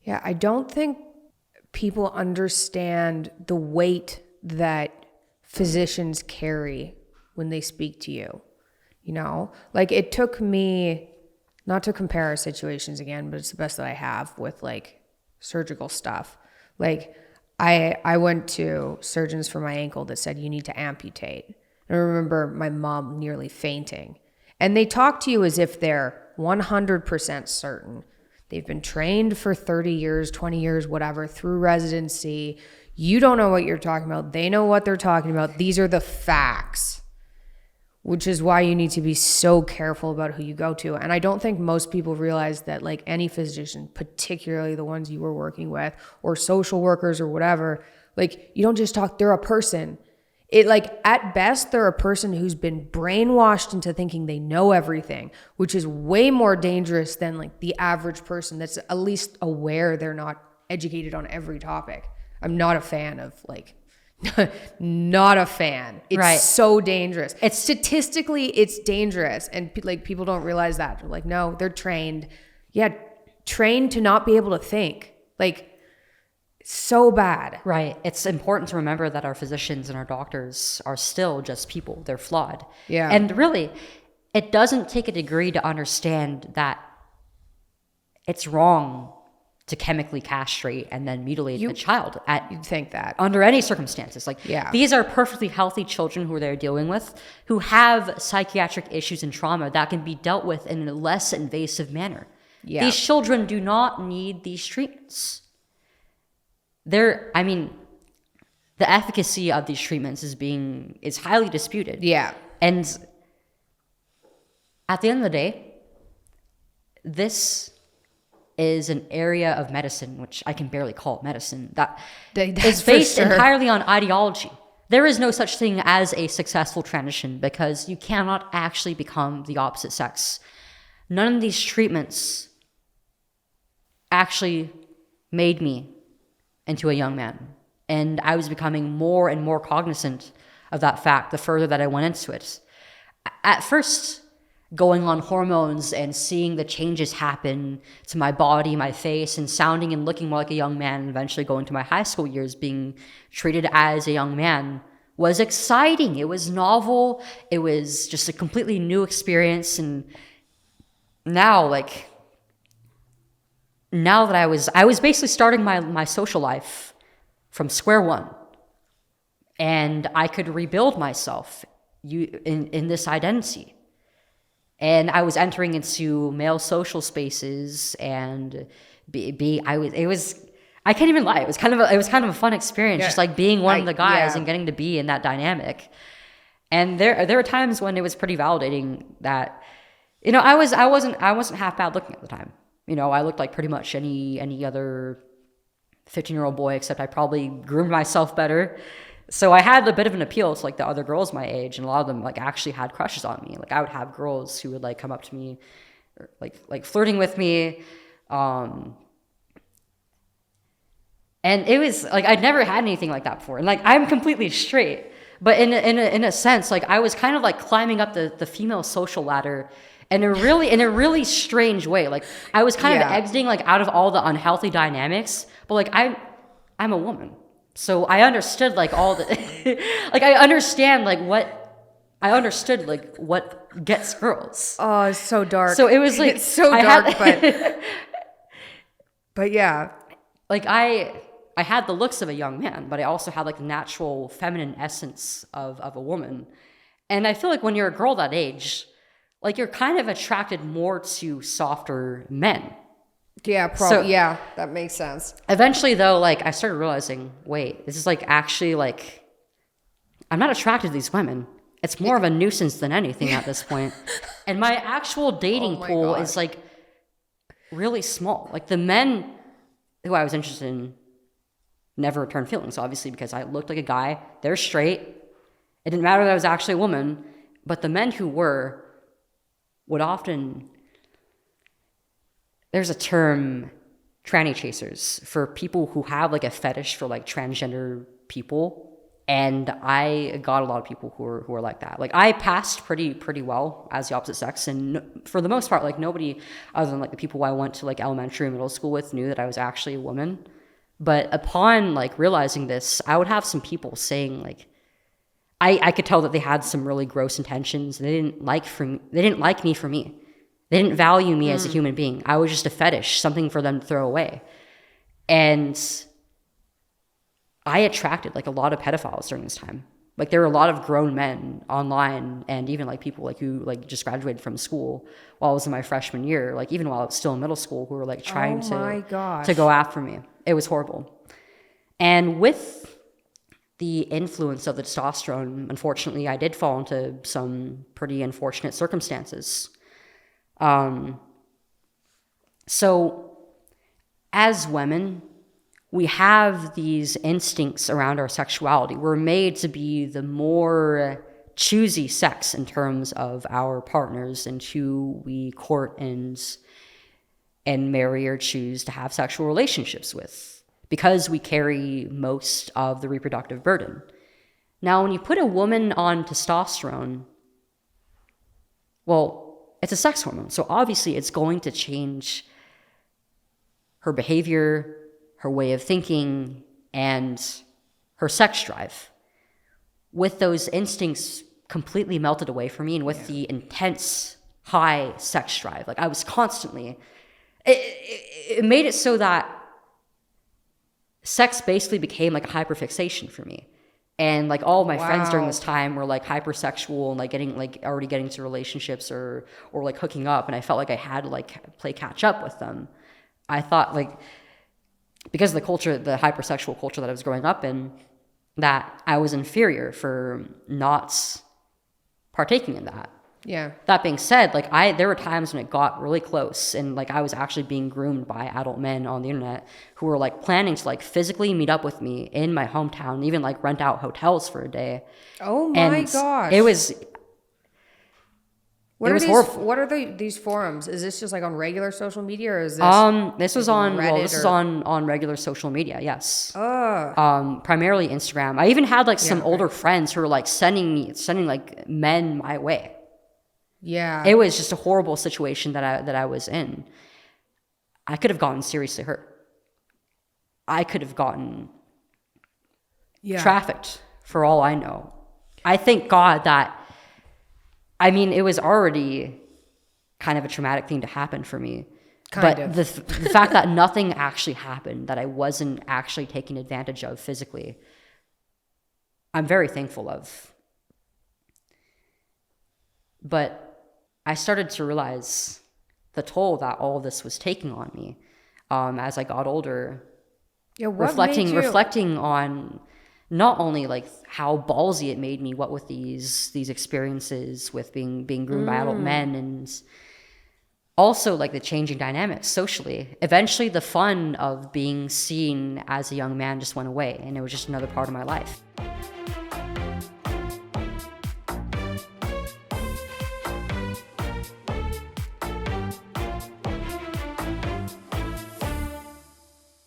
Yeah, I don't think people understand the weight that physicians carry when they speak to you. You know, like it took me, not to compare our situations again, but it's the best that I have with like surgical stuff. Like I went to surgeons for my ankle that said you need to amputate. And I remember my mom nearly fainting. And they talk to you as if they're 100% certain. They've been trained for 30 years, 20 years, whatever, through residency. You don't know what you're talking about. They know what they're talking about. These are the facts, which is why you need to be so careful about who you go to. And I don't think most people realize that like any physician, particularly the ones you were working with or social workers or whatever, like you don't just talk, they're a person. It like at best, they're a person who's been brainwashed into thinking they know everything, which is way more dangerous than like the average person that's at least aware they're not educated on every topic. I'm not a fan of like, not a fan. It's so dangerous. Statistically, it's dangerous. And like people don't realize that. They're like, no, they're trained. Yeah, trained to not be able to think. Like, so bad. Right. It's important to remember that our physicians and our doctors are still just people. They're flawed. Yeah. And really, it doesn't take a degree to understand that it's wrong to chemically castrate and then mutilate a child you'd think that under any circumstances. Like, yeah. These are perfectly healthy children who they're dealing with, who have psychiatric issues and trauma that can be dealt with in a less invasive manner. Yeah. These children do not need these treatments. The efficacy of these treatments is highly disputed. Yeah. And at the end of the day, this is an area of medicine, which I can barely call medicine, that is based entirely on ideology. There is no such thing as a successful transition because you cannot actually become the opposite sex. None of these treatments actually made me into a young man. And I was becoming more and more cognizant of that fact the further that I went into it. At first, going on hormones and seeing the changes happen to my body, my face, and sounding and looking more like a young man, and eventually going to my high school years being treated as a young man was exciting. It was novel. It was just a completely new experience. And now that I was basically starting my social life from square one, and I could rebuild myself in this identity. And I was entering into male social spaces, and I can't even lie. It was kind of a fun experience, just like being one of the guys and getting to be in that dynamic. And there were times when it was pretty validating that, I wasn't half bad looking at the time. I looked like pretty much any other 15-year-old boy, except I probably groomed myself better. So I had a bit of an appeal to like the other girls my age, and a lot of them like actually had crushes on me. Like I would have girls who would like come up to me, or, like flirting with me, and it was like I'd never had anything like that before. And like I'm completely straight, but in a sense, like I was kind of like climbing up the female social ladder in a really strange way. Like I was kind of exiting like out of all the unhealthy dynamics, but like I'm a woman. So I understood like all the, like I understood like what gets girls. Oh, it's so dark. So it was like, it's so dark, but yeah. Like I had the looks of a young man, but I also had like the natural feminine essence of a woman. And I feel like when you're a girl that age, like you're kind of attracted more to softer men. Yeah, probably. Yeah, that makes sense. Eventually, though, like I started realizing, wait, this is like actually like I'm not attracted to these women. It's more of a nuisance than anything at this point. And my actual dating pool is like really small. Like the men who I was interested in never returned feelings, obviously, because I looked like a guy. They're straight. It didn't matter that I was actually a woman. But the men who were would often... There's a term, tranny chasers, for people who have like a fetish for like transgender people. And I got a lot of people who were like that. Like I passed pretty well as the opposite sex, and for the most part, like nobody other than like the people I went to like elementary and middle school with knew that I was actually a woman. But upon like realizing this, I would have some people saying like, I could tell that they had some really gross intentions. They didn't like me for me. They didn't value me as a human being. I was just a fetish, something for them to throw away. And I attracted like a lot of pedophiles during this time. Like there were a lot of grown men online, and even like people like who like just graduated from school while I was in my freshman year, like even while I was still in middle school, who were like trying to go after me. It was horrible. And with the influence of the testosterone, unfortunately, I did fall into some pretty unfortunate circumstances. So as women, we have these instincts around our sexuality. We're made to be the more choosy sex in terms of our partners and who we court and marry or choose to have sexual relationships with, because we carry most of the reproductive burden. Now, when you put a woman on testosterone, well, it's a sex hormone, so obviously it's going to change her behavior, her way of thinking, and her sex drive. With those instincts completely melted away from me, and with the intense high sex drive, like I was constantly, it made it so that sex basically became like a hyperfixation for me. And like all of my friends during this time were like hypersexual and like already getting to relationships or like hooking up, and I felt like I had to like play catch up with them. I thought like, because of the culture, the hypersexual culture that I was growing up in, that I was inferior for not partaking in that. Yeah. That being said, like there were times when it got really close, and like I was actually being groomed by adult men on the internet who were like planning to like physically meet up with me in my hometown, and even like rent out hotels for a day. Oh my gosh. It was horrible. What are these forums? Is this just like on regular social media, or is this this was on on regular social media, yes. Primarily Instagram. I even had like some older friends who were like sending like men my way. Yeah. It was just a horrible situation that I was in. I could have gotten seriously hurt. I could have gotten trafficked for all I know. I thank God that, I mean, it was already kind of a traumatic thing to happen for me. But the fact that nothing actually happened, that I wasn't actually taken advantage of physically, I'm very thankful of. But I started to realize the toll that all this was taking on me as I got older. Yeah, reflecting on not only like how ballsy it made me, what with these experiences with being groomed by adult men, and also like the changing dynamics socially. Eventually the fun of being seen as a young man just went away, and it was just another part of my life.